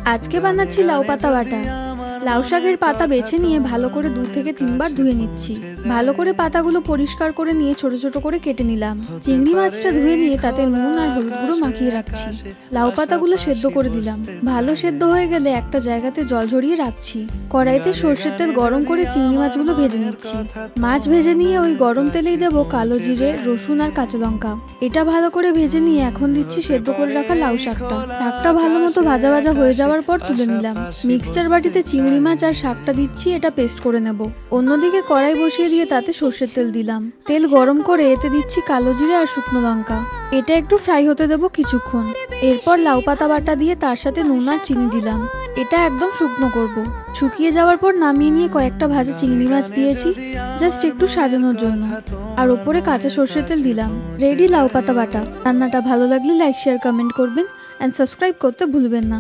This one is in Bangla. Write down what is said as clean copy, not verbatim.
আজকে বানাচ্ছি লাউ পাতা বাটা। লাউ শাকের পাতা বেছে নিয়ে ভালো করে 2 থেকে 3 বার ধুয়ে নিচ্ছি। ভালো করে পাতাগুলো পরিষ্কার করে নিয়ে ছোট ছোট করে কেটে নিলাম। চিংড়ি মাছটা ধুয়ে নিয়ে তাতে নুন আর হলুদ গুঁড়ো মাখিয়ে রাখছি। লাউ পাতাগুলো সেদ্ধ করে দিলাম। ভালো সেদ্ধ হয়ে গেলে একটা জায়গাতে জল ঝরিয়ে রাখছি। কড়াইতে সর্ষের তেল গরম করে চিংড়ি মাছগুলো ভেজে নিচ্ছি। মাছ ভেজে নিয়ে ওই গরম তেলেই দেবো কালো জিরে, রসুন আর কাঁচা লঙ্কা। এটা ভালো করে ভেজে নিয়ে এখন দিচ্ছি সেদ্ধ করে রাখা লাউ শাকটা। শাকটা ভালো মতো ভাজা ভাজা হয়ে যাওয়ার পর তুলে নিলাম। মিক্সচার বাটিতে চিংড়ি মাছ আর শাকটা দিচ্ছি, এটা পেস্ট করে নেব। অন্যদিকে কড়াই বসিয়ে দিয়ে তাতে সর্ষের তেল দিলাম। তেল গরম করে এতে দিচ্ছি কালো জিরে আর শুকনো লঙ্কা। এটা একটু ফ্রাই হতে দেবো কিছুক্ষণ। এরপর লাউ পাতা বাটা দিয়ে তার সাথে নুন আর চিনি দিলাম। এটা একদম শুকনো করব। শুকিয়ে যাওয়ার পর নামিয়ে নিয়ে কয়েকটা ভাজা চিংড়ি মাছ দিয়েছি, জাস্ট একটু সাজানোর জন্য। আর ওপরে কাঁচা সর্ষের তেল দিলাম। রেডি লাউ পাতা বাটা। রান্নাটা ভালো লাগলে লাইক, শেয়ার, কমেন্ট করবেন এন্ড সাবস্ক্রাইব করতে ভুলবেন না।